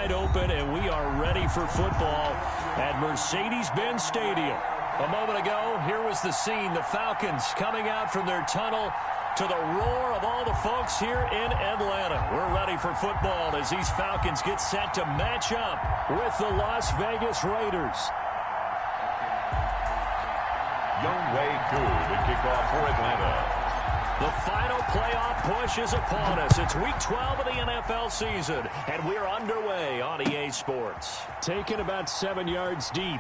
wide open, and we are ready for football at Mercedes-Benz Stadium. A moment ago, here was the scene. The Falcons coming out from their tunnel to the roar of all the folks here in Atlanta. We're ready for football as these Falcons get set to match up with the Las Vegas Raiders. Young Wei Koo to kick off for Atlanta. The final playoff push is upon us. It's Week 12 of the NFL season, and we're underway on EA Sports. Taken about 7 yards deep.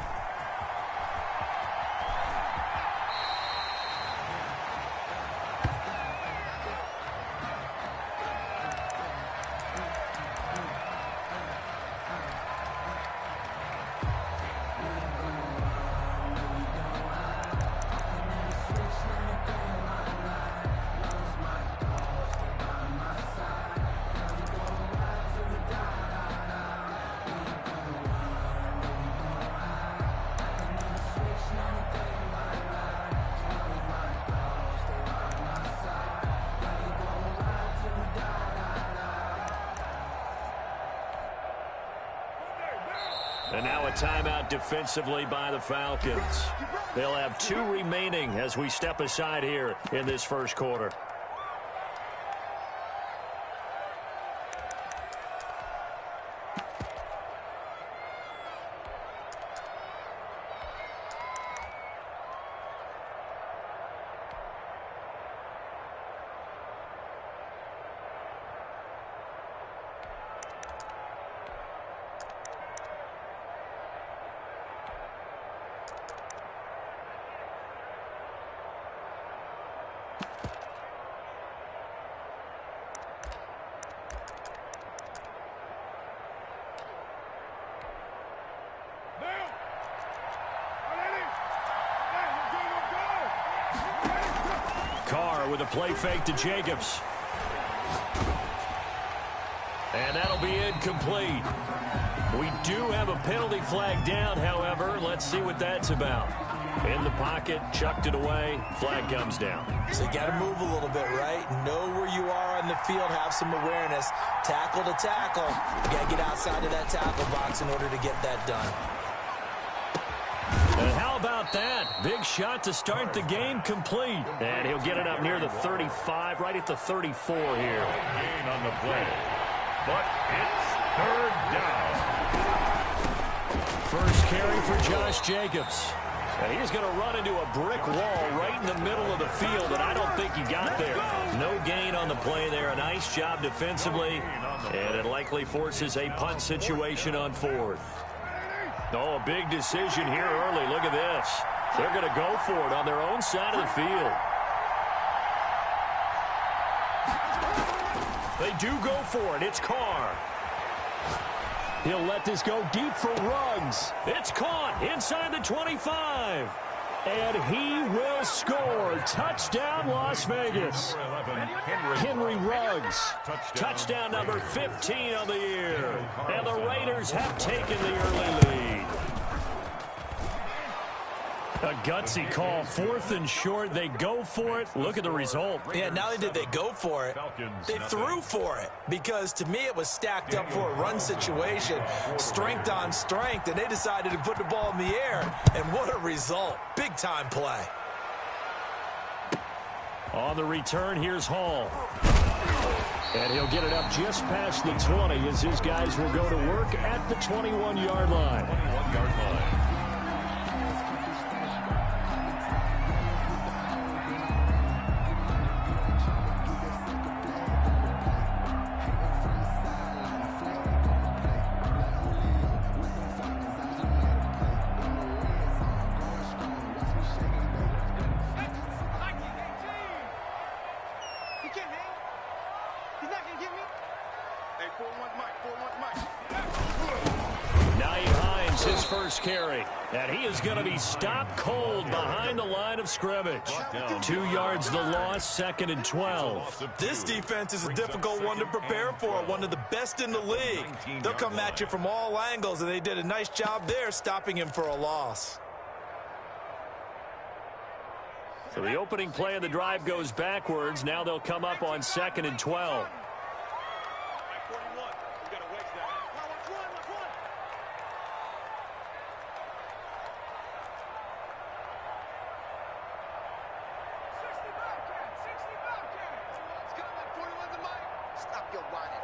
And now a timeout defensively by the Falcons. They'll have 2 remaining as we step aside here in this first quarter. With a play fake to Jacobs. And that'll be incomplete. We do have a penalty flag down, however. Let's see what that's about. In the pocket, chucked it away, flag comes down. So you got to move a little bit, right? Know where you are on the field, have some awareness. Tackle to tackle. You got to get outside of that tackle box in order to get that done. And how about that? Big shot to start the game, complete. And he'll get it up near the 35, right at the 34 here. Gain on the play, but it's third down. First carry for Josh Jacobs. And he's going to run into a brick wall right in the middle of the field, and I don't think he got there. No gain on the play there. A nice job defensively, and it likely forces a punt situation on 4th. Oh, a big decision here early. Look at this. They're going to go for it on their own side of the field. They do go for it. It's Carr. He'll let this go deep for Ruggs. It's caught inside the 25. And he will score. Touchdown, Las Vegas. Henry Ruggs. Touchdown number 15 of the year. And the Raiders have taken the early lead. A gutsy call. 4th and short. They go for it. Look at the result. Yeah, not only did they go for it, they threw for it. Because to me, it was stacked up for a run situation. Strength on strength. And they decided to put the ball in the air. And what a result. Big time play. On the return, here's Hall. And he'll get it up just past the 20 as his guys will go to work at the 21-yard line. 21-yard line. Carry, and he is going to be stopped cold behind the line of scrimmage. 2 yards the loss, 2nd and 12. This defense is a difficult one to prepare for, one of the best in the league. They'll come at you from all angles, and they did a nice job there stopping him for a loss. So the opening play of the drive goes backwards. Now they'll come up on 2nd and 12. field lining.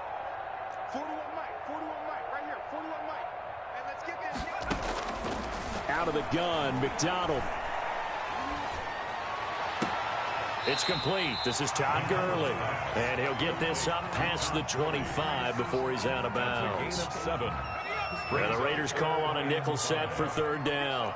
41 Mike, right here, 41 Mike. And let's get this. Out of the gun, McDonald. It's complete. This is Todd Gurley. And he'll get this up past the 25 before he's out of bounds. And the Raiders call on a nickel set for third down.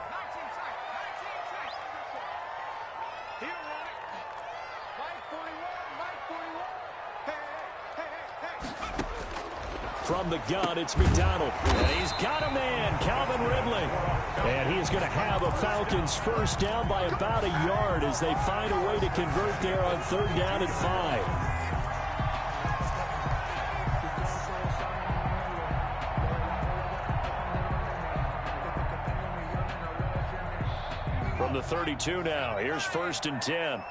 From the gun, it's McDonald. And he's got a man, Calvin Ridley. And he is going to have a Falcons first down by about a yard as they find a way to convert there on third down and 5. From the 32 now, here's first and 10.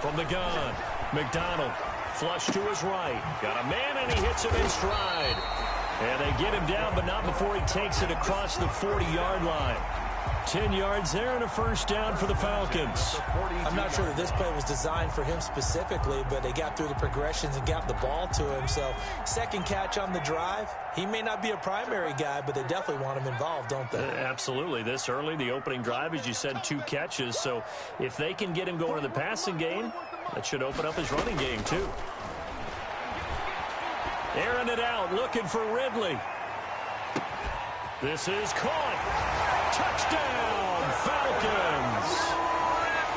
From the gun, McDonald, flush to his right. Got a man, and he hits him in stride. And they get him down, but not before he takes it across the 40-yard line. 10 yards there and a first down for the Falcons. I'm not sure that this play was designed for him specifically, but they got through the progressions and got the ball to him. So second catch on the drive. He may not be a primary guy, but they definitely want him involved, don't they? Absolutely. This early, the opening drive, as you said, 2 catches. So if they can get him going in the passing game, that should open up his running game too. Airing it out, looking for Ridley. This is caught. Touchdown, Falcons.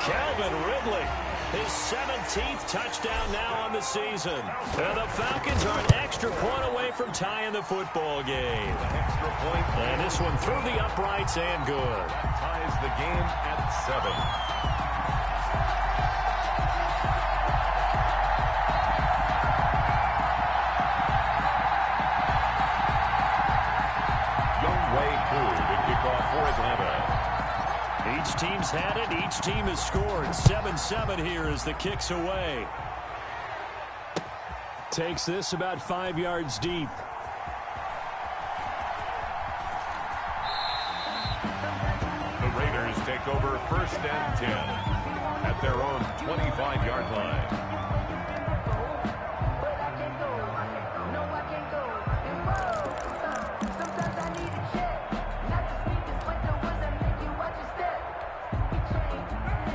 Calvin Ridley, his 17th touchdown now on the season. And the Falcons are an extra point away from tying the football game. And this one through the uprights and good. Ties the game at 7. Each team's had it. Each team has scored. 7-7 here as the kick's away. Takes this about 5 yards deep. The Raiders take over first and 10 at their own 25-yard line.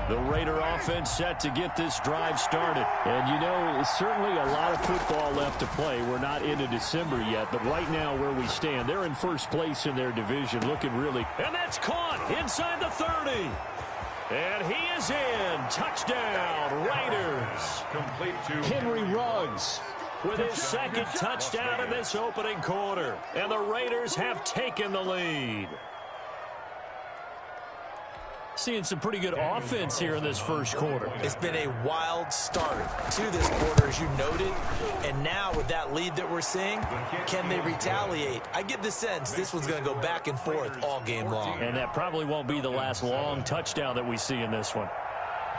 The Raider offense set to get this drive started. And, you know, certainly a lot of football left to play. We're not into December yet, but right now where we stand, they're in first place in their division, looking really. And that's caught inside the 30. And he is in. Touchdown, Raiders. Complete to Henry Ruggs with his second touchdown in this opening quarter. And the Raiders have taken the lead. Seeing some pretty good offense here in this first quarter. It's been a wild start to this quarter, as you noted. And now with that lead that we're seeing, can they retaliate? I get the sense this one's going to go back and forth all game long. And that probably won't be the last long touchdown that we see in this one.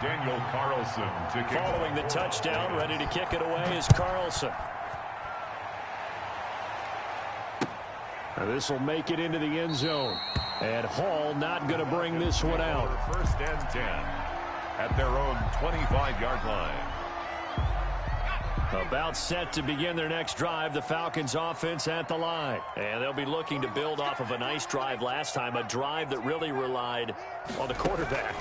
Daniel Carlson to kick. Following the touchdown, ready to kick it away is Carlson. Now this will make it into the end zone. And Hall not going to bring this one out. First and 10 at their own 25-yard line. About set to begin their next drive, the Falcons offense at the line. And they'll be looking to build off of a nice drive last time, a drive that really relied on the quarterback.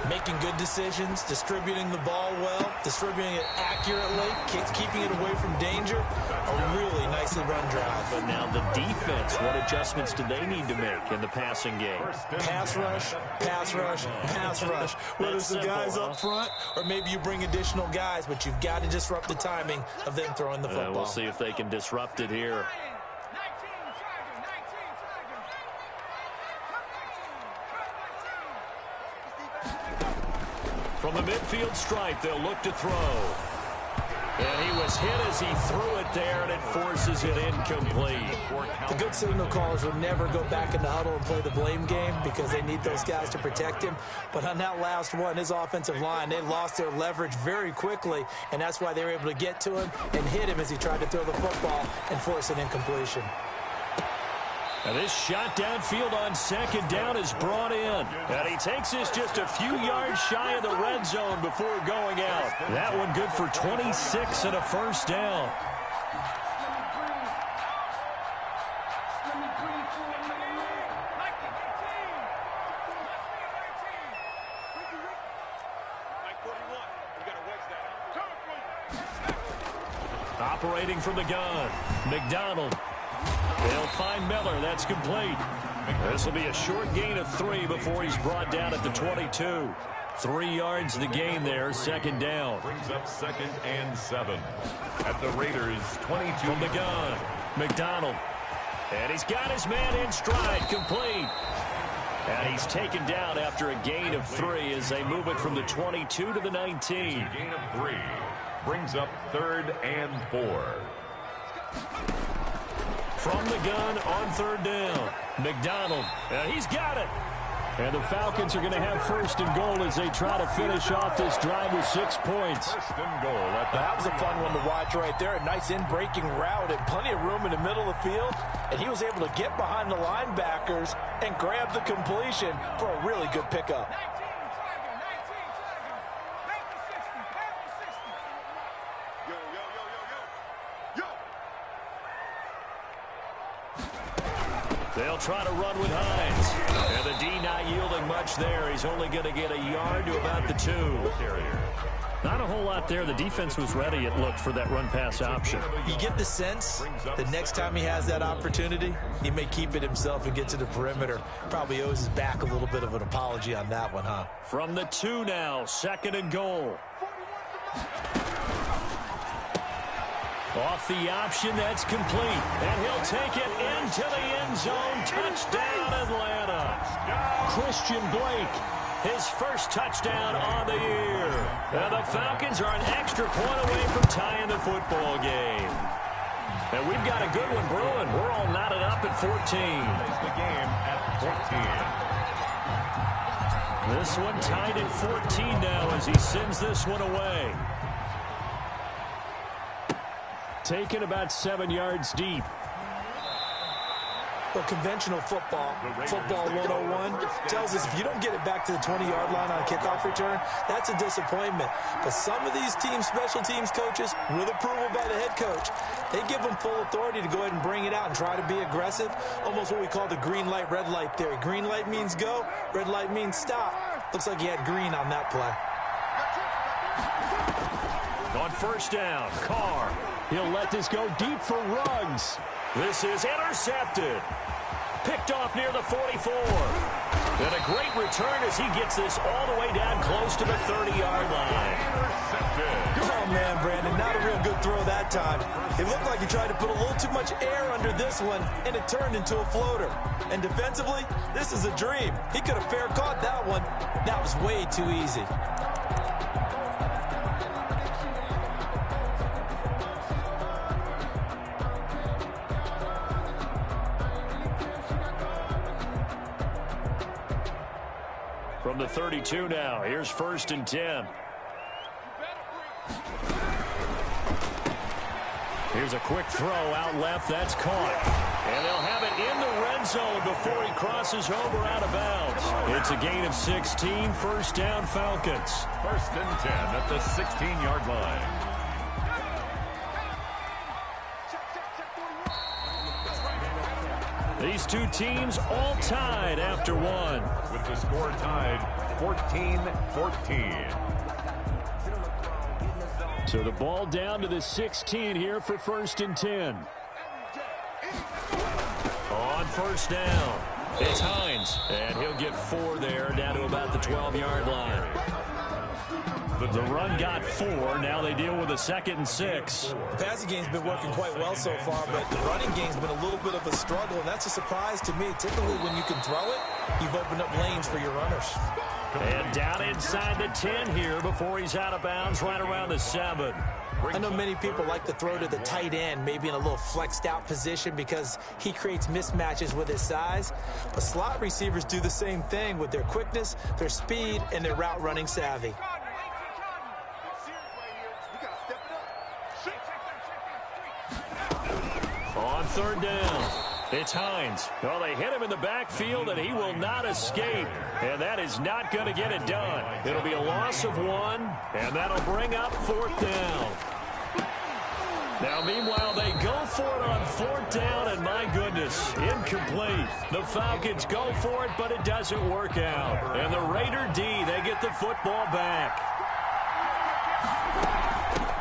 Making good decisions, distributing the ball well, distributing it accurately, keeping it away from danger. A really nicely run drive. But now the defense, what adjustments do they need to make in the passing game? Pass rush, pass rush, pass rush. Whether it's the guys up front or maybe you bring additional guys, but you've got to disrupt the timing of them throwing the football. We'll see if they can disrupt it here. From the midfield stripe, they'll look to throw. And he was hit as he threw it there, and it forces it incomplete. The good signal callers would never go back in the huddle and play the blame game because they need those guys to protect him. But on that last one, his offensive line, they lost their leverage very quickly, and that's why they were able to get to him and hit him as he tried to throw the football and force an incompletion. And this shot downfield on second down is brought in. And he takes this just a few yards shy of the red zone before going out. That one good for 26 and a first down. Operating from the gun, McDonald. They'll find Miller. That's complete. This will be a short gain of 3 before he's brought down at the 22. 3 yards the gain there, second down. Brings up 2nd and 7 at the Raiders' 22. From the gun, McDonald. And he's got his man in stride, complete. And he's taken down after a gain of 3 as they move it from the 22 to the 19. Gain of 3 brings up 3rd and 4. From the gun on 3rd down, McDonald. He's got it. And the Falcons are going to have 1st and goal as they try to finish off this drive with 6 points. 1st and goal. That was a fun one to watch right there. A nice in-breaking route and plenty of room in the middle of the field. And he was able to get behind the linebackers and grab the completion for a really good pickup. They'll try to run with Hines. And the D not yielding much there. He's only going to get a yard to about the 2. Not a whole lot there. The defense was ready, it looked, for that run-pass option. You get the sense that next time he has that opportunity, he may keep it himself and get to the perimeter. Probably owes his back a little bit of an apology on that one, huh? From the 2 now, 2nd and goal. Off the option, that's complete. And he'll take it into the end zone. Touchdown, Atlanta. Christian Blake, his first touchdown on the year. And the Falcons are an extra point away from tying the football game. And we've got a good one brewing. We're all knotted up at 14. The game at 14. This one tied at 14 now as he sends this one away. Taken about 7 yards deep. Well, conventional football 101, tells us if you don't get it back to the 20-yard line on a kickoff return, that's a disappointment. But some of these special teams coaches, with approval by the head coach, they give them full authority to go ahead and bring it out and try to be aggressive. Almost what we call the green light, red light theory. Green light means go, red light means stop. Looks like he had green on that play. On 1st down, Carr. He'll let this go deep for Ruggs. This is intercepted. Picked off near the 44. And a great return as he gets this all the way down close to the 30-yard line. Oh, man, Brandon, not a real good throw that time. It looked like he tried to put a little too much air under this one, and it turned into a floater. And defensively, this is a dream. He could have fair caught that one. That was way too easy. From the 32 now, here's 1st and 10. Here's a quick throw out left. That's caught. And they'll have it in the red zone before he crosses over out of bounds. It's a gain of 16, 1st down Falcons. 1st and 10 at the 16-yard line. These two teams all tied after one. With the score tied 14-14. So the ball down to the 16 here for 1st and 10. On 1st down, it's Hines. And he'll get 4 there, down to about the 12-yard line. The run got 4. Now they deal with a 2nd and 6. The passing game's been working quite well so far, but the running game's been a little bit of a struggle, and that's a surprise to me. Typically, when you can throw it, you've opened up lanes for your runners. And down inside the 10 here before he's out of bounds right around the 7. I know many people like to throw to the tight end, maybe in a little flexed out position because he creates mismatches with his size. But slot receivers do the same thing with their quickness, their speed, and their route running savvy. On 3rd down, It's Hines. Well, they hit him in the backfield, and he will not escape. And that is not going to get it done. It'll be a loss of 1, and that'll bring up 4th down. Now, meanwhile, they go for it on 4th down, and my goodness, incomplete. The Falcons go for it, but it doesn't work out. And the Raider D, they get the football back.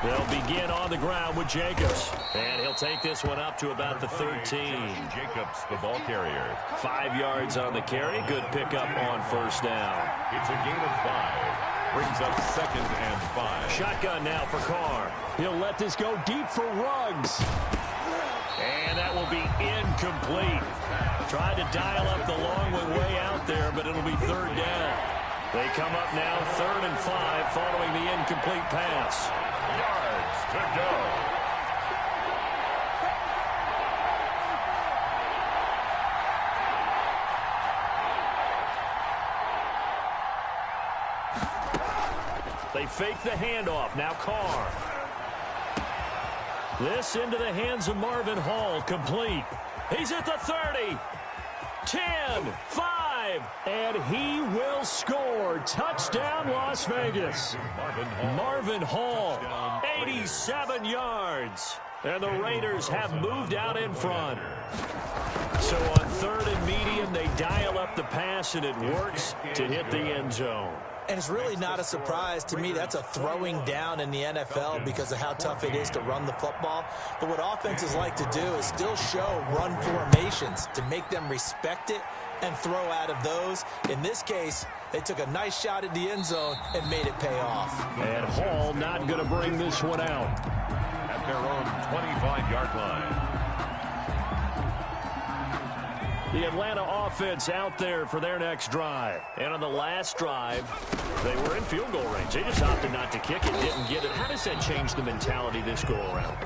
They'll begin on the ground with Jacobs. And he'll take this one up to about the 13. Jacobs, the ball carrier. 5 yards on the carry. Good pickup on 1st down. It's a gain of 5. Brings up 2nd and 5. Shotgun now for Carr. He'll let this go deep for Ruggs. And that will be incomplete. Tried to dial up the long way out there, but it'll be 3rd down. They come up now 3rd and 5 following the incomplete pass. Yards to go. They fake the handoff. Now Carr. This into the hands of Marvin Hall. Complete. He's at the 30. 10, 5, and he will score. Touchdown, Las Vegas. Marvin Hall, 87 yards. And the Raiders have moved out in front. So on 3rd and medium, they dial up the pass, and it works to hit the end zone. And it's really not a surprise to me. That's a throwing down in the NFL because of how tough it is to run the football. But what offenses like to do is still show run formations to make them respect it and throw out of those. In this case, they took a nice shot at the end zone and made it pay off. And Hall not going to bring this one out. At their own 25-yard line. The Atlanta offense out there for their next drive. And on the last drive, they were in field goal range. They just opted not to kick it, didn't get it. How does that change the mentality this go-around?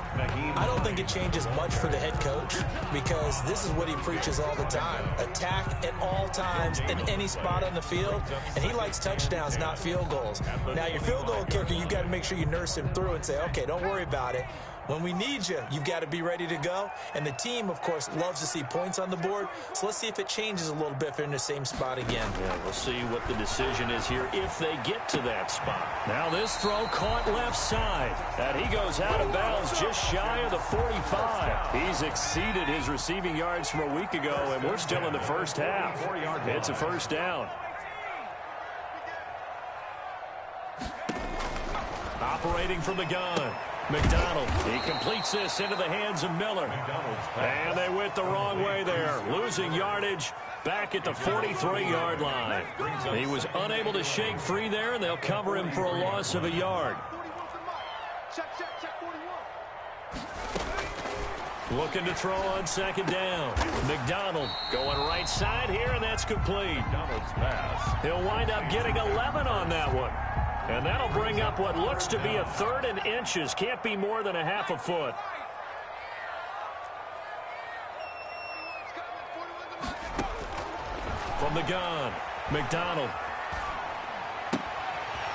I don't think it changes much for the head coach because this is what he preaches all the time. Attack at all times in any spot on the field, and he likes touchdowns, not field goals. Now, your field goal kicker, you've got to make sure you nurse him through and say, okay, don't worry about it. When we need you, you've got to be ready to go. And the team, of course, loves to see points on the board. So let's see if it changes a little bit if they're in the same spot again. Yeah, we'll see what the decision is here if they get to that spot. Now this throw caught left side. And he goes out of bounds just shy of the 45. He's exceeded his receiving yards from a week ago, and we're still in the first half. It's a 1st down. Operating from the gun. McDonald, he completes this into the hands of Miller. And they went the wrong way there, losing yardage back at the 43-yard line. He was unable to shake free there, and they'll cover him for a loss of a yard. Looking to throw on 2nd down. McDonald going right side here, and that's complete. McDonald's pass. He'll wind up getting 11 on that one. And that'll bring up what looks to be a 3rd and inches. Can't be more than a half a foot. From the gun, McDonald.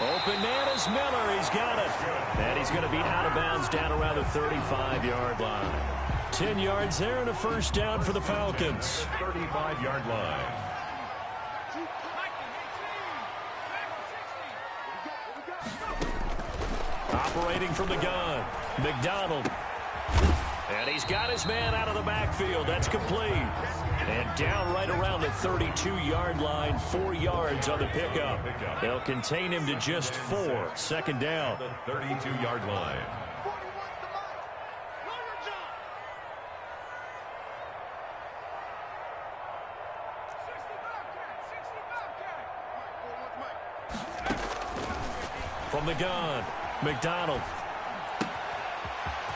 Open man is Miller. He's got it. And he's going to be out of bounds down around the 35-yard line. 10 yards there and a 1st down for the Falcons. 35-yard line. Operating from the gun, McDonald. And he's got his man out of the backfield. That's complete. And down right around the 32-yard line, 4 yards on the pickup. They'll contain him to just 4. 2nd down. The 32-yard line. From the gun, McDonald.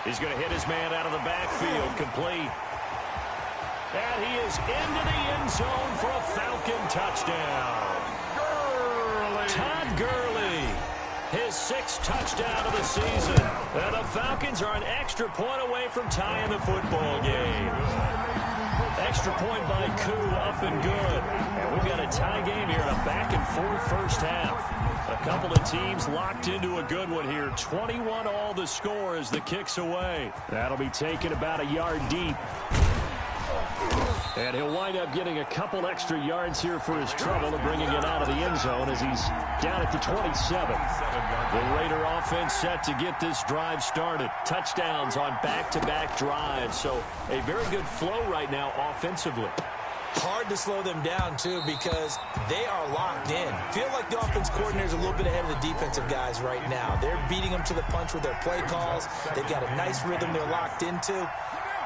He's going to hit his man out of the backfield. Complete. And he is into the end zone for a Falcon touchdown. Todd Gurley, his 6th touchdown of the season. And the Falcons are an extra point away from tying the football game. Extra point by Koo, up and good. And we've got a tie game here, a back-and-forth first half. A couple of teams locked into a good one here. 21 all the score as the kick's away. That'll be taken about a yard deep. And he'll wind up getting a couple extra yards here for his trouble and bringing it out of the end zone as he's down at the 27. The Raider offense set to get this drive started. Touchdowns on back-to-back drives. So a very good flow right now offensively. Hard to slow them down, too, because they are locked in. Feel like the offense coordinator is a little bit ahead of the defensive guys right now. They're beating them to the punch with their play calls. They've got a nice rhythm they're locked into.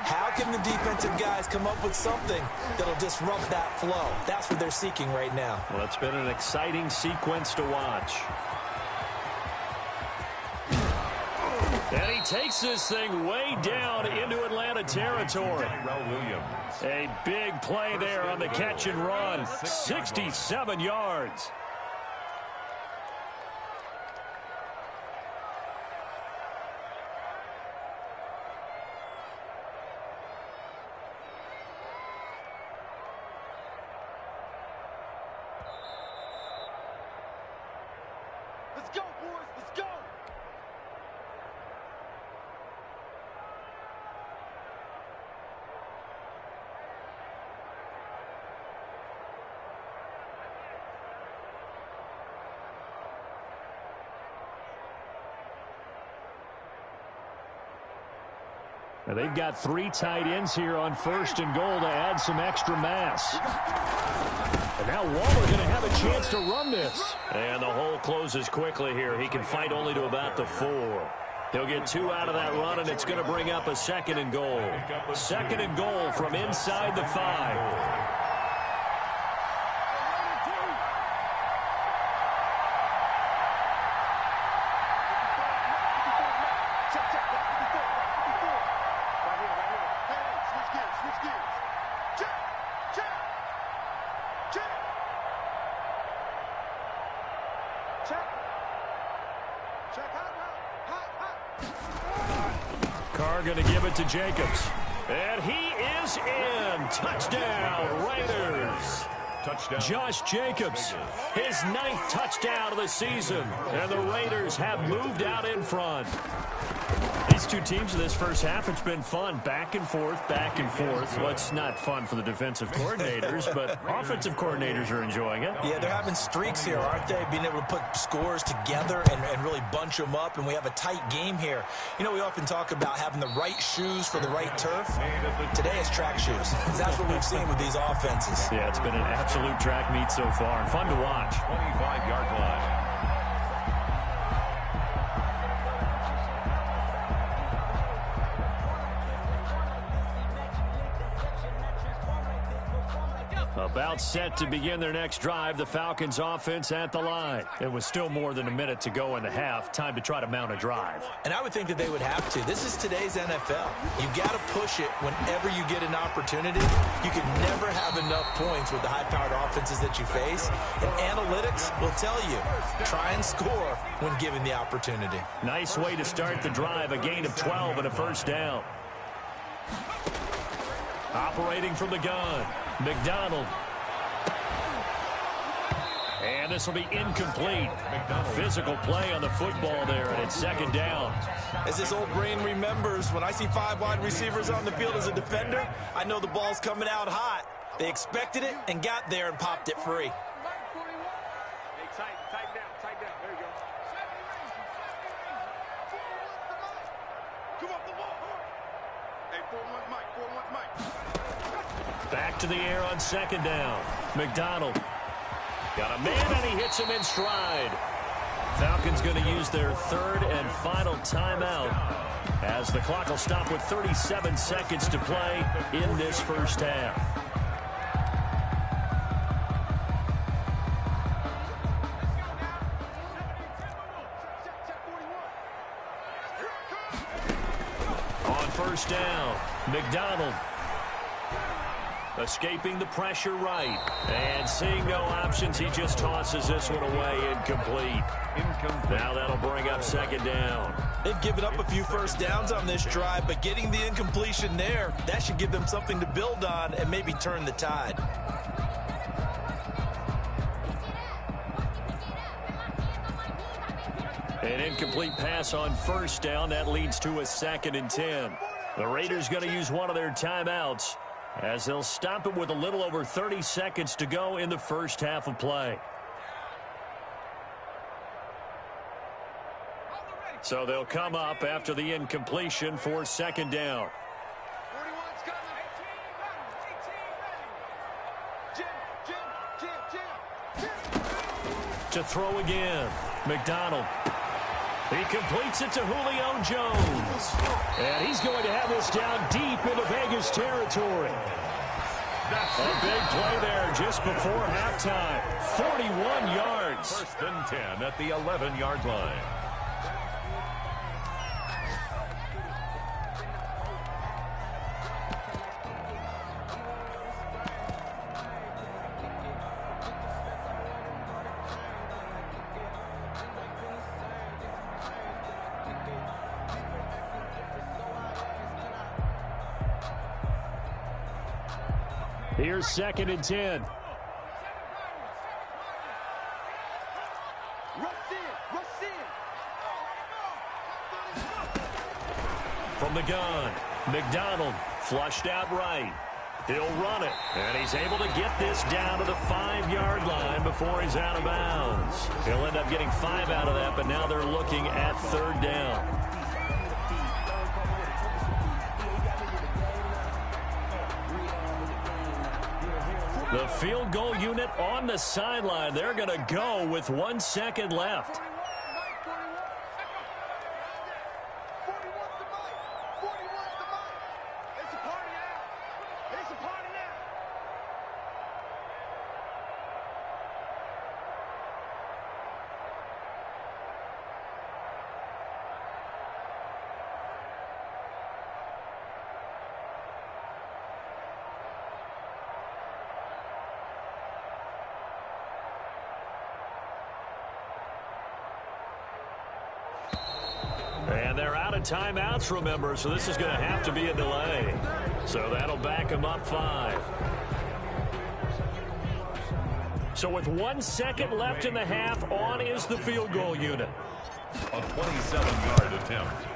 How can the defensive guys come up with something that'll disrupt that flow? That's what they're seeking right now. Well, it's been an exciting sequence to watch. And he takes this thing way down into Atlanta territory. A big play there on the catch and run. 67 yards. Let's go, boys. Let's go. Now they've got 3 tight ends here on 1st and goal to add some extra mass. And now Waller going to have a chance to run this. And the hole closes quickly here. He can fight only to about the 4. He'll get 2 out of that run, and it's going to bring up a 2nd and goal. 2nd and goal from inside the 5. Going to give it to Jacobs. And he is in. Touchdown, Raiders. Touchdown. Josh Jacobs, his 9th touchdown of the season. And the Raiders have moved out in front. These two teams in this first half, it's been fun. Back and forth, back and forth. Well, it's not fun for the defensive coordinators, but offensive coordinators are enjoying it. Yeah, they're having streaks here, aren't they? Being able to put scores together and really bunch them up, and we have a tight game here. You know, we often talk about having the right shoes for the right turf. Today it's track shoes. That's what we've seen with these offenses. Yeah, it's been an absolute track meet so far, and fun to watch. 25-yard line. About set to begin their next drive, the Falcons offense at the line. It was still more than a minute to go in the half. Time to try to mount a drive. And I would think that they would have to. This is today's NFL. You got to push it whenever you get an opportunity. You can never have enough points with the high-powered offenses that you face. And analytics will tell you, try and score when given the opportunity. Nice way to start the drive. A gain of 12 and a 1st down. Operating from the gun, McDonald. And this will be incomplete. Physical play on the football there, and it's 2nd down. As this old brain remembers, when I see 5 wide receivers on the field as a defender, I know the ball's coming out hot. They expected it and got there and popped it free. Hey, tighten down. There you go. Come on, the ball. Hey, 4-1 Mike. Back to the air on 2nd down. McDonald. Got a man, and he hits him in stride. Falcons going to use their 3rd and final timeout as the clock will stop with 37 seconds to play in this first half. On 1st down, McDonald. Escaping the pressure right. And seeing no options, he just tosses this one away. Incomplete. Now that'll bring up 2nd down. They've given up a few 1st downs on this drive, but getting the incompletion there, that should give them something to build on and maybe turn the tide. An incomplete pass on 1st down. That leads to a 2nd and 10. The Raiders going to use one of their timeouts. as they'll stop it with a little over 30 seconds to go in the first half of play. So they'll come up after the incompletion for second down. 41's coming. 18, Jim. To throw again, McDonald. He completes it to Julio Jones. And he's going to have this down deep into Vegas territory. A big play there just before halftime. 41 yards. First and 10 at the 11-yard line. Here's second and 10. Rush in. Rush in. From the gun, McDonald flushed out right. He'll run it, and he's able to get this down to the 5-yard line before he's out of bounds. He'll end up getting 5 out of that, but now they're looking at third down. The field goal unit on the sideline. They're going to go with 1 second left. 41's the mic. 41's the mic. It's a party now. It's a party now. And they're out of timeouts, remember, so this is going to have to be a delay. So that'll back them up 5. So with 1 second left in the half, on is the field goal unit. A 27-yard attempt.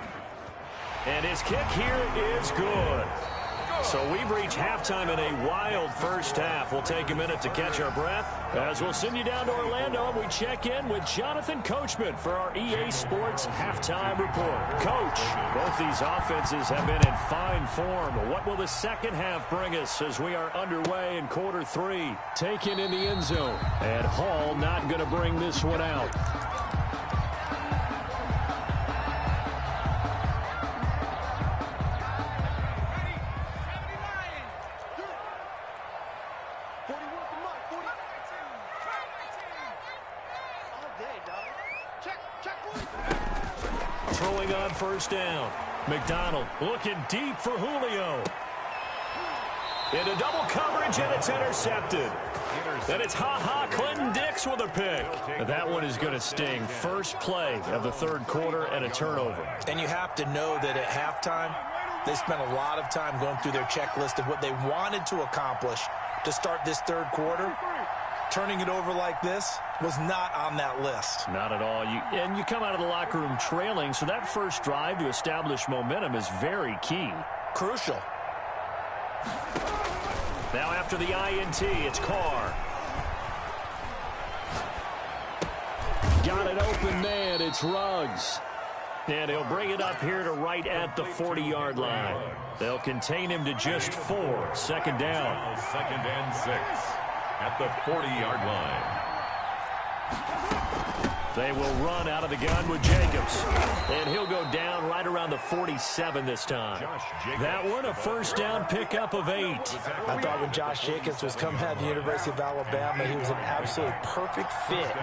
And his kick here is good. So we've reached halftime in a wild first half. We'll take a minute to catch our breath as we'll send you down to Orlando and we check in with Jonathan Coachman for our EA Sports Halftime Report. Coach, both these offenses have been in fine form. What will the second half bring us as we are underway in quarter 3? Taken in the end zone. And Hall not going to bring this one out. Throwing on first down. McDonald looking deep for Julio. Into double coverage, and it's intercepted. And it's Clinton Dix with a pick. That one is going to sting. First play of the third quarter and a turnover. And you have to know that at halftime, they spent a lot of time going through their checklist of what they wanted to accomplish to start this third quarter. Turning it over like this was not on that list. Not at all. And you come out of the locker room trailing, so that first drive to establish momentum is very key. Crucial. Now after the INT, it's Carr. Got an open man. It's Ruggs. And he'll bring it up here to right at the 40-yard line. They'll contain him to just 4. Second down. Second and 6 at the 40-yard line. They will run out of the gun with Jacobs. And he'll go down right around the 47 this time. That one, a first down pickup of 8. I thought when Josh Jacobs was coming out of the University of Alabama, he was an absolutely perfect fit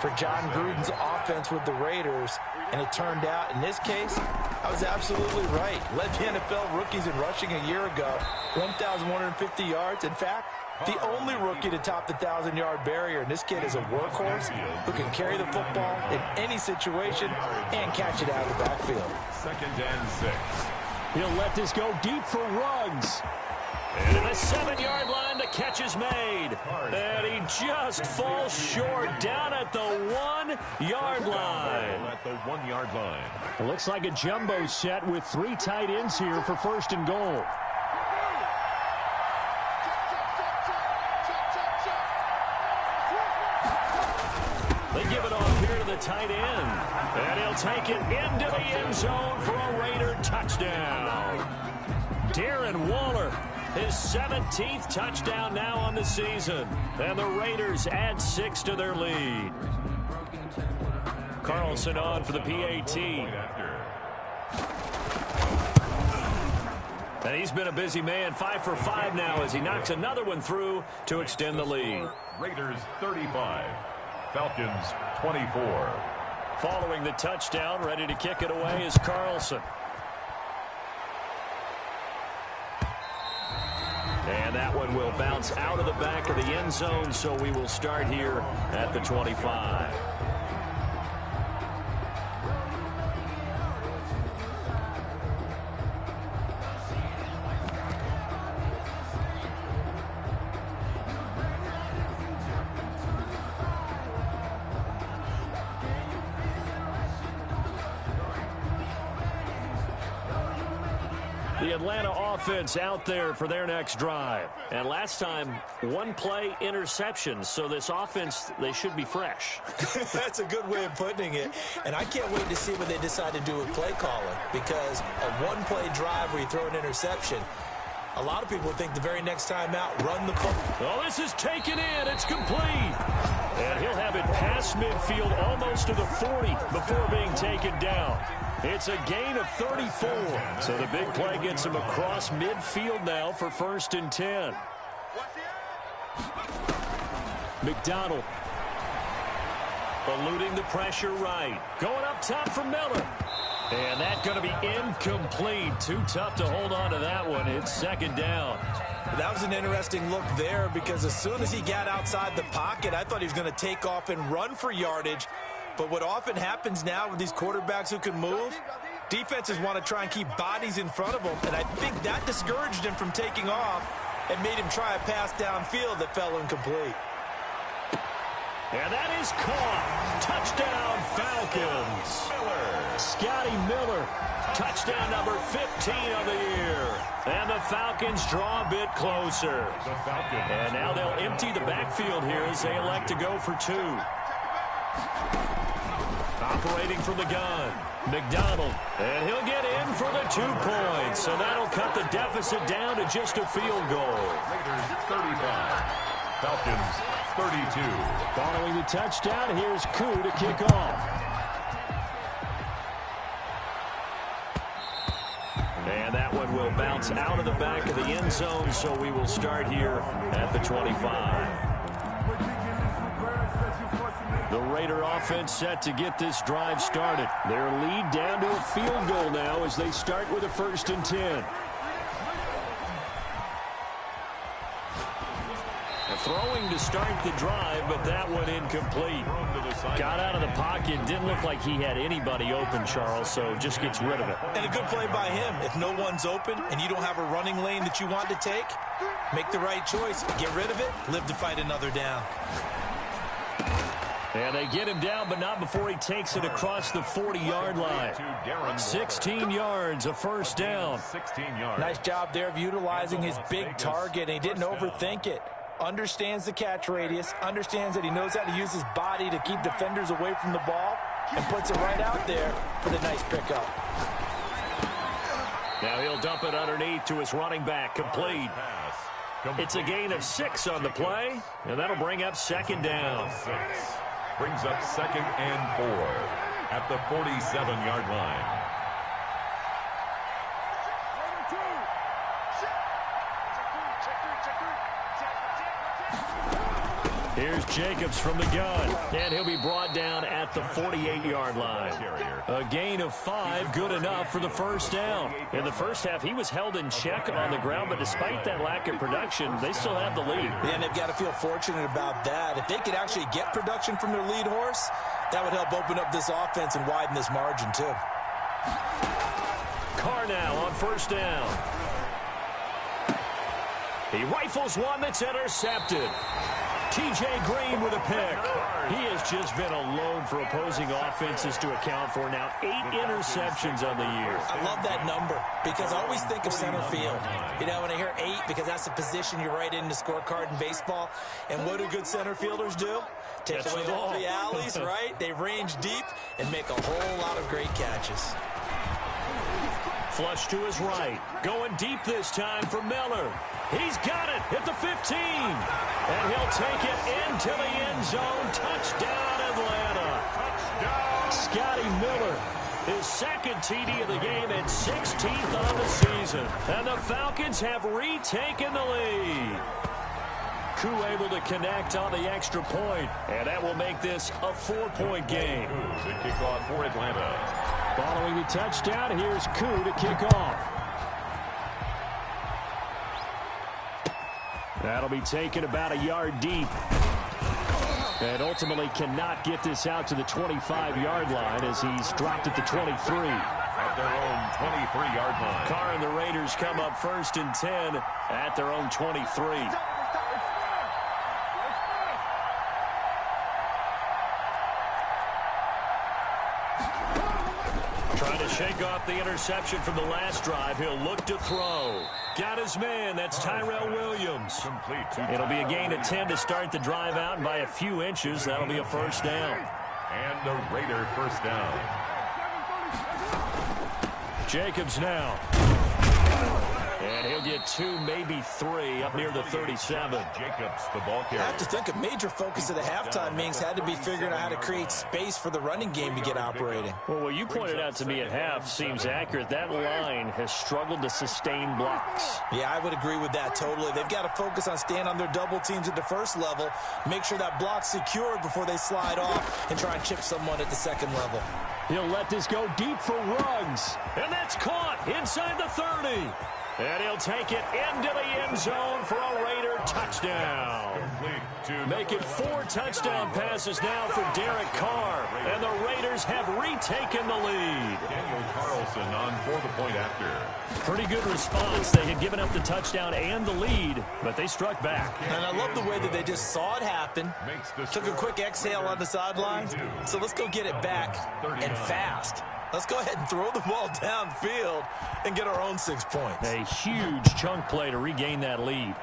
for John Gruden's offense with the Raiders. And it turned out, in this case, I was absolutely right. Led the NFL rookies in rushing a year ago, 1,150 yards. In fact, the only rookie to top the 1,000-yard barrier. And this kid is a workhorse who can carry the football in any situation and catch it out of the backfield. Second and 6. He'll let this go deep for Ruggs. And at the 7-yard line, the catch is made. And he just falls short down at the 1-yard line. At the 1-yard line. It looks like a jumbo set with 3 tight ends here for first and goal. tight end. And he'll take it into the end zone for a Raider touchdown. Darren Waller, his 17th touchdown now on the season. And the Raiders add 6 to their lead. Carlson on for the PAT. And he's been a busy man, 5 for 5 now as he knocks another one through to extend the lead. Raiders 35, Falcons 24. Following the touchdown, ready to kick it away is Carlson. And that one will bounce out of the back of the end zone, so we will start here at the 25. The Atlanta offense out there for their next drive. And last time, one play interception. So this offense, they should be fresh. That's a good way of putting it. And I can't wait to see what they decide to do with play calling. Because a one-play drive where you throw an interception, a lot of people think the very next time out, run the ball. Oh, this is taken in. It's complete. And he'll have it past midfield almost to the 40 before being taken down. It's a gain of 34. So the big play gets him across midfield now for 1st and 10. McDonald. Eluding the pressure right. Going up top for Miller. And that's going to be incomplete. Too tough to hold on to that one. It's 2nd down. That was an interesting look there because as soon as he got outside the pocket, I thought he was going to take off and run for yardage. But what often happens now with these quarterbacks who can move, defenses want to try and keep bodies in front of them. And I think that discouraged him from taking off and made him try a pass downfield that fell incomplete. And that is caught. Touchdown, Falcons. Scotty Miller. Touchdown number 15 of the year. And the Falcons draw a bit closer. And now they'll empty the backfield here as they elect to go for 2. Operating from the gun, McDonald. And he'll get in for the 2 points. So that'll cut the deficit down to just a field goal. Raiders 35, Falcons 32. Following the touchdown, here's Koo to kick off. And that one will bounce out of the back of the end zone, so we will start here at the 25. The Raider offense set to get this drive started. Their lead down to a field goal now as they start with a 1st and 10. Throwing to start the drive, but that one incomplete. Got out of the pocket. Didn't look like he had anybody open, Charles, so just gets rid of it. And a good play by him. If no one's open and you don't have a running lane that you want to take, make the right choice. Get rid of it. Live to fight another down. And they get him down, but not before he takes it across the 40-yard line. 16 yards, a 1st down. 16 yards. Nice job there of utilizing his big target. And he didn't overthink it. Understands the catch radius, understands that he knows how to use his body to keep defenders away from the ball, and puts it right out there for the nice pickup. Now he'll dump it underneath to his running back, complete. It's a gain of 6 on the play, and that'll bring up 2nd down. 6 brings up 2nd and 4 at the 47-yard line. Here's Jacobs from the gun, and he'll be brought down at the 48-yard line. A gain of 5, good enough for the 1st down. In the first half, he was held in check on the ground, but despite that lack of production, they still have the lead. And they've got to feel fortunate about that. If they could actually get production from their lead horse, that would help open up this offense and widen this margin, too. Carr now on 1st down. He rifles one that's intercepted. T.J. Green with a pick. He has just been alone for opposing offenses to account for now 8 interceptions on the year. I love that number because I always think of center field. You know, when I hear 8, because that's the position you write in the scorecard in baseball. And what do good center fielders do? Take away all the alleys, right? They range deep and make a whole lot of great catches. Flush to his right. Going deep this time for Miller. He's got it at the 15. And he'll take it into the end zone. Touchdown, Atlanta. Touchdown. Scotty Miller, his second TD of the game and 16th on the season. And the Falcons have retaken the lead. Koo able to connect on the extra point. And that will make this a 4-point game. The kickoff for Atlanta. Following the touchdown, here's Koo to kick off. That'll be taken about a yard deep. And ultimately cannot get this out to the 25-yard line as he's dropped at the 23. At their own 23-yard line. Carr and the Raiders come up 1st and 10 at their own 23. Trying to shake off the interception from the last drive. He'll look to throw. Got his man. That's Tyrell Williams. It'll be a gain of 10 to start the drive out, and by a few inches, that'll be a first down. And the Raider first down. Jacobs now. And he'll get 2, maybe 3 up near the 37. Jacobs, the ball carrier. I have to think a major focus of the halftime meetings had to be figuring out how to create space for the running game to get operating. Well, what you pointed out to me at half seems accurate. That line has struggled to sustain blocks. Yeah, I would agree with that totally. They've got to focus on staying on their double teams at the first level, make sure that block's secured before they slide off and try and chip someone at the second level. He'll let this go deep for Ruggs. And that's caught inside the 30. And he'll take it into the end zone for a Raider touchdown. Make it 4 touchdown passes now for Derek Carr. And the Raiders have retaken the lead. Daniel Carlson on for the point after. Pretty good response. They had given up the touchdown and the lead, but they struck back. And I love the way that they just saw it happen. Took a quick exhale on the sidelines. So let's go get it back and fast. Let's go ahead and throw the ball downfield and get our own 6 points. A huge chunk play to regain that lead.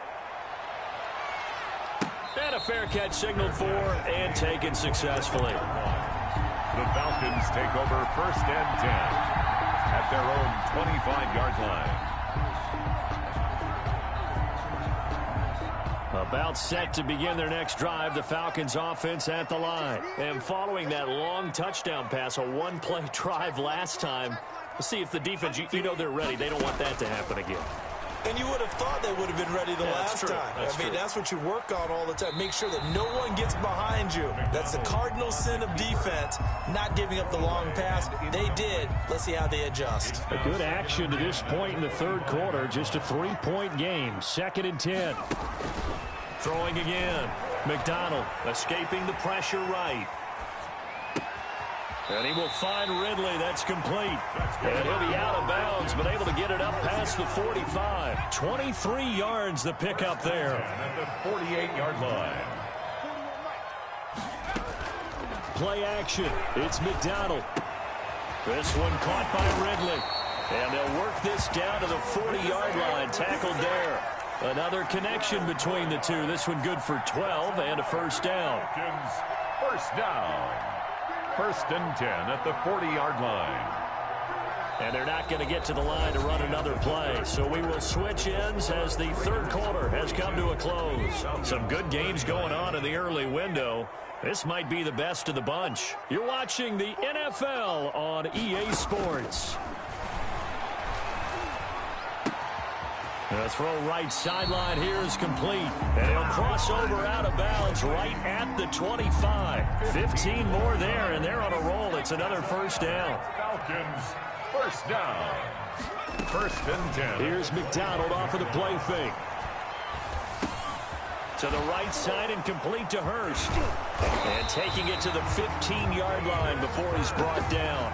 And a fair catch signaled for and taken successfully. The Falcons take over 1st and 10 at their own 25-yard line. About set to begin their next drive, the Falcons offense at the line. And following that long touchdown pass, a one-play drive last time, we'll see if the defense, you know they're ready. They don't want that to happen again. And you would have thought they would have been ready the last time. That's what you work on all the time. Make sure that no one gets behind you. That's the cardinal sin of defense, not giving up the long pass. They did. Let's see how they adjust. A good action to this point in the 3rd quarter. Just a 3-point game. 2nd and 10. Throwing again. McDonald escaping the pressure right. And he will find Ridley. That's complete. And he'll be out of bounds, but able to get it up past the 45. 23 yards the pickup there. At the 48-yard line. Play action. It's McDonald. This one caught by Ridley. And they'll work this down to the 40-yard line. Tackled there. Another connection between the two. This one good for 12 and a first down. First down. 1st and 10 at the 40-yard line. And they're not going to get to the line to run another play. So we will switch ends as the 3rd quarter has come to a close. Some good games going on in the early window. This might be the best of the bunch. You're watching the NFL on EA Sports. The throw right sideline here is complete. And he'll cross over out of bounds right at the 25. 15 more there, and they're on a roll. It's another first down. Falcons, first down. 1st and 10. Here's McDonald off of the play fake. To the right side and complete to Hurst. And taking it to the 15-yard line before he's brought down.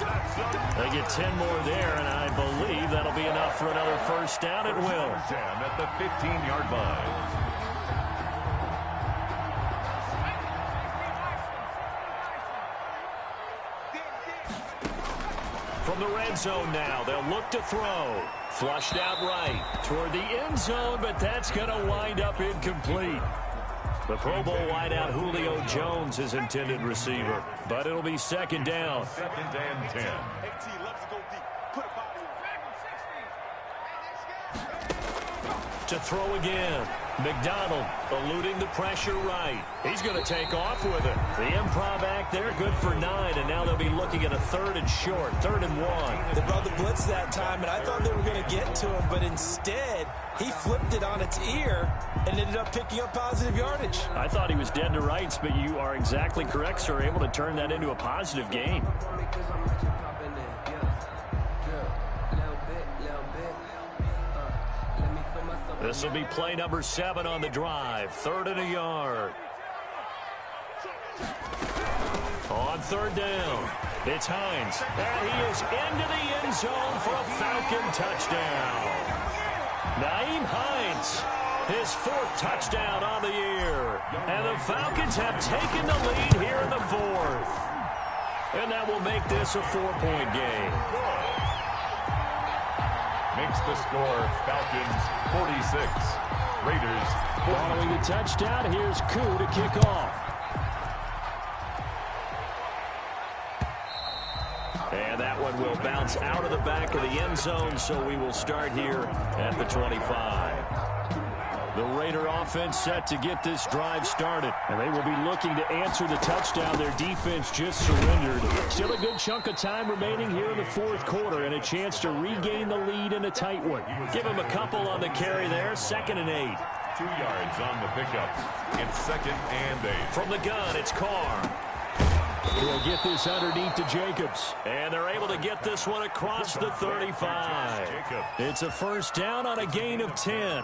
They get 10 more there, and I believe that'll be enough for another first down. It will. 10 at the 15-yard line. From the red zone now, they'll look to throw. Flushed out right toward the end zone, but that's going to wind up incomplete. The Pro Bowl wideout Julio Jones is intended receiver, but it'll be second down. Second and 10. To throw again. McDonald eluding the pressure right. He's going to take off with it. The improv act there, good for 9, and now they'll be looking at a 3rd and short, 3rd and 1. They brought the blitz that time, and I thought they were going to get to him, but instead he flipped it on its ear and ended up picking up positive yardage. I thought he was dead to rights, but you are exactly correct, sir. Able to turn that into a positive gain. This will be play number 7 on the drive. 3rd and a yard. On 3rd down, it's Hines. And he is into the end zone for a Falcon touchdown. Nyheim Hines, his 4th touchdown on the year. And the Falcons have taken the lead here in the 4th. And that will make this a 4-point game. Makes the score Falcons 46. Raiders 40. Following the touchdown, here's Koo to kick off. And that one will bounce out of the back of the end zone, so we will start here at the 25. The Raider offense set to get this drive started, and they will be looking to answer the touchdown their defense just surrendered. Still a good chunk of time remaining here in the 4th quarter, and a chance to regain the lead in a tight one. Give them a couple on the carry there, 2nd and 8. 2 yards on the pickup. It's 2nd and 8. From the gun, it's Carr. He'll get this underneath to Jacobs. And they're able to get this one across the 35. It's a 1st down on a gain of 10.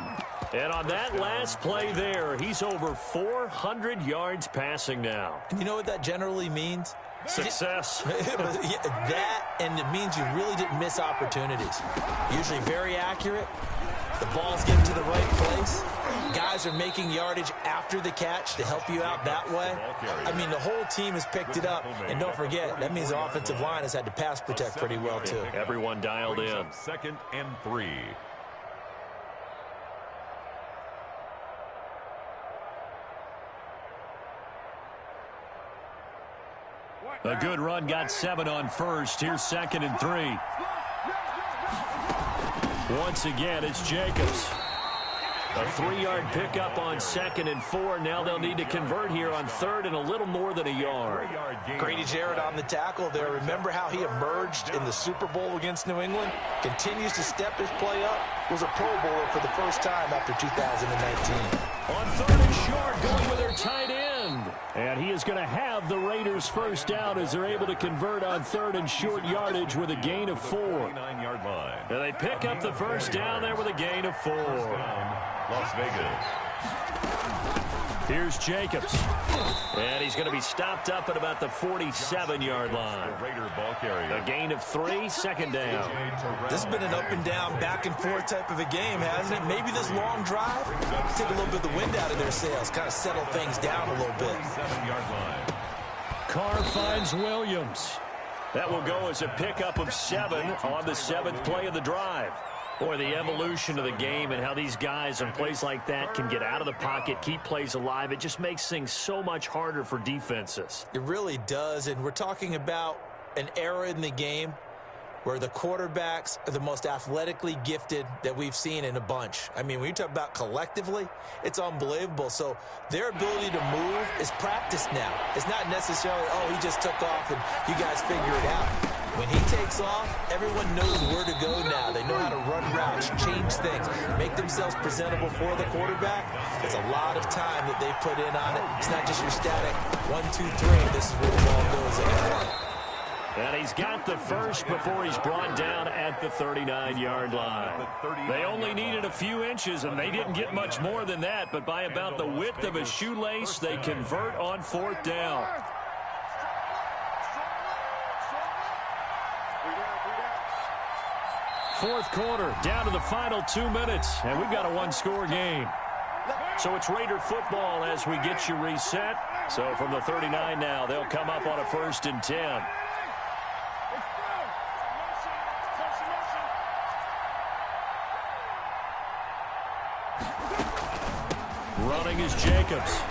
And on that last play there, he's over 400 yards passing now. And you know what that generally means? Success. That, and it means you really didn't miss opportunities. Usually very accurate. The ball's getting to the right place. Guys are making yardage after the catch to help you out that way. I mean, the whole team has picked it up. And don't forget, that means the offensive line has had to pass protect pretty well, too. Everyone dialed in. 2nd and 3. A good run got 7 on 1st. Here's 2nd and 3. Once again, it's Jacobs. A 3-yard pickup on 2nd and 4. Now they'll need to convert here on 3rd and a little more than a yard. Grady Jarrett on the tackle there. Remember how he emerged in the Super Bowl against New England? Continues to step his play up. Was a Pro Bowler for the first time after 2019. On 3rd and short, going with their tight end. And he is going to have the Raiders' 1st down as they're able to convert on 3rd and short yardage with a gain of 4. 49-yard line. And they pick up the 1st down there with a gain of 4. Las Vegas. Here's Jacobs. And he's going to be stopped up at about the 47-yard line. Raider ball carrier. A gain of 3, 2nd down. This has been an up and down, back and forth type of a game, hasn't it? Maybe this long drive take a little bit of the wind out of their sails, kind of settle things down a little bit. 7-yard line. Carr finds Williams. That will go as a pickup of 7 on the 7th play of the drive. Boy, the evolution of the game and how these guys on plays like that can get out of the pocket, keep plays alive, it just makes things so much harder for defenses. It really does, and we're talking about an era in the game where the quarterbacks are the most athletically gifted that we've seen in a bunch. I mean, when you talk about collectively, it's unbelievable. So their ability to move is practiced now. It's not necessarily, oh, he just took off and you guys figure it out. When he takes off, everyone knows where to go now. They know how to run routes, change things, make themselves presentable for the quarterback. It's a lot of time that they put in on it. It's not just your static 1, 2, 3. This is where the ball goes anymore. And he's got the 1st before he's brought down at the 39-yard line. They only needed a few inches, and they didn't get much more than that. But by about the width of a shoelace, they convert on 4th down. Fourth quarter, down to the final 2 minutes, and we've got a 1-score game. So it's Raider football as we get you reset. So from the 39 now, they'll come up on a 1st and 10. Running is Jacobs.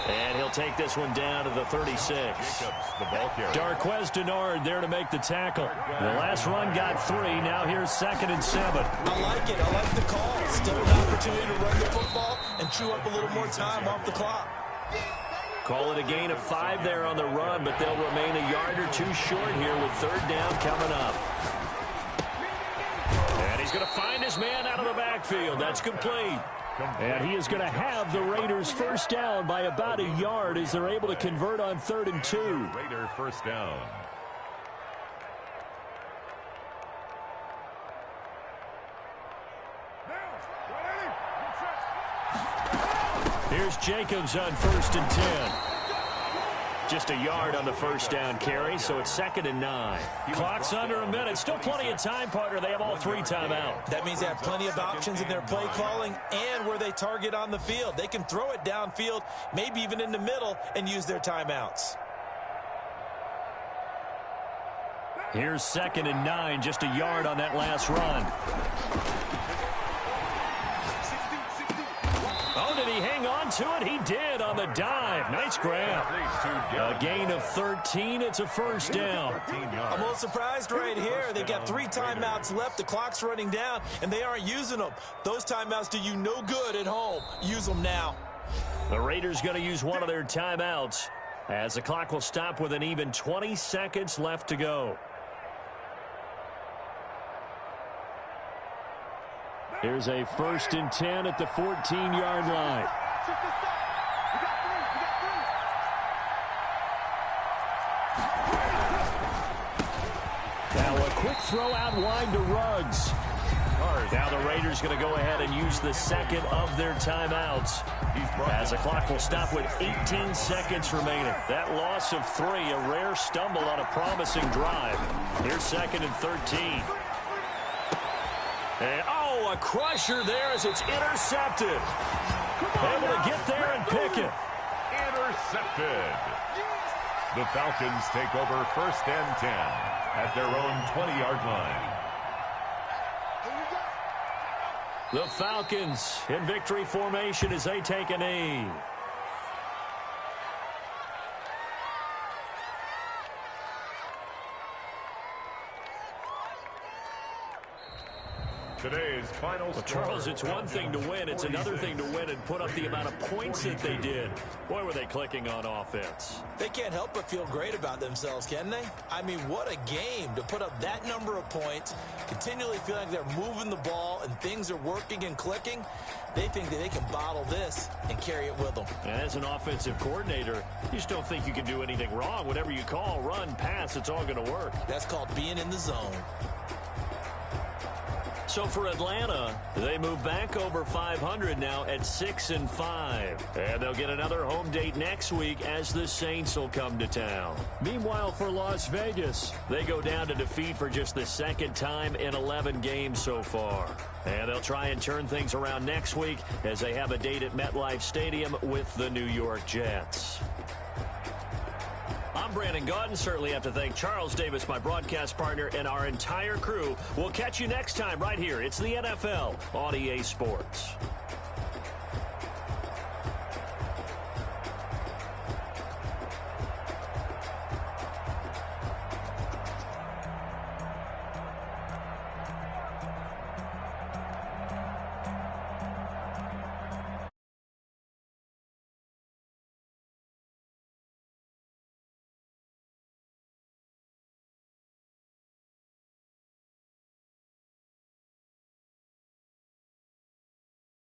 And he'll take this one down to the 36. Jacobs, the ball carrier. Darquez Denard there to make the tackle. The last run got 3. Now here's 2nd and 7. I like it. I like the call. Still an opportunity to run the football and chew up a little more time off the clock. Call it a gain of 5 there on the run, but they'll remain a yard or 2 short here with 3rd down coming up. And he's going to find his man out of the backfield. That's complete. And he is going to have the Raiders first down by about a yard as they're able to convert on 3rd and 2. Raider first down. Here's Jacobs on 1st and 10. Just a yard on the first down carry, so it's 2nd and 9. Clock's under a minute. Still plenty of time, partner. They have all 3 timeouts. That means they have plenty of options in their play calling and where they target on the field. They can throw it downfield, maybe even in the middle, and use their timeouts. Here's 2nd and 9, just a yard on that last run. Oh, did he hang on to it? He did on the dive. Nice grab. A gain of 13. It's a first down. I'm a little surprised right here. They've got 3 timeouts left. The clock's running down, and they aren't using them. Those timeouts do you no good at home. Use them now. The Raiders going to use one of their timeouts as the clock will stop with an even 20 seconds left to go. Here's a 1st and 10 at the 14-yard line. Now a quick throw out wide to Ruggs. Now the Raiders going to go ahead and use the 2nd of their timeouts as the clock will stop with 18 seconds remaining. That loss of 3, a rare stumble on a promising drive. Here's 2nd and 13. And, a crusher there as it's intercepted. Able to get there and pick it. Intercepted. The Falcons take over 1st and 10 at their own 20-yard line. The Falcons in victory formation as they take a knee. Today's final Well, Charles, it's one thing to win. It's another thing to win and put up the amount of points that they did. Boy, were they clicking on offense. They can't help but feel great about themselves, can they? I mean, what a game to put up that number of points, continually feel like they're moving the ball and things are working and clicking. They think that they can bottle this and carry it with them. And as an offensive coordinator, you just don't think you can do anything wrong. Whatever you call, run, pass, it's all going to work. That's called being in the zone. So for Atlanta, they move back over 500 now at 6-5. And they'll get another home date next week as the Saints will come to town. Meanwhile, for Las Vegas, they go down to defeat for just the 2nd time in 11 games so far. And they'll try and turn things around next week as they have a date at MetLife Stadium with the New York Jets. I'm Brandon Gaudin. Certainly have to thank Charles Davis, my broadcast partner, and our entire crew. We'll catch you next time right here. It's the NFL on EA Sports.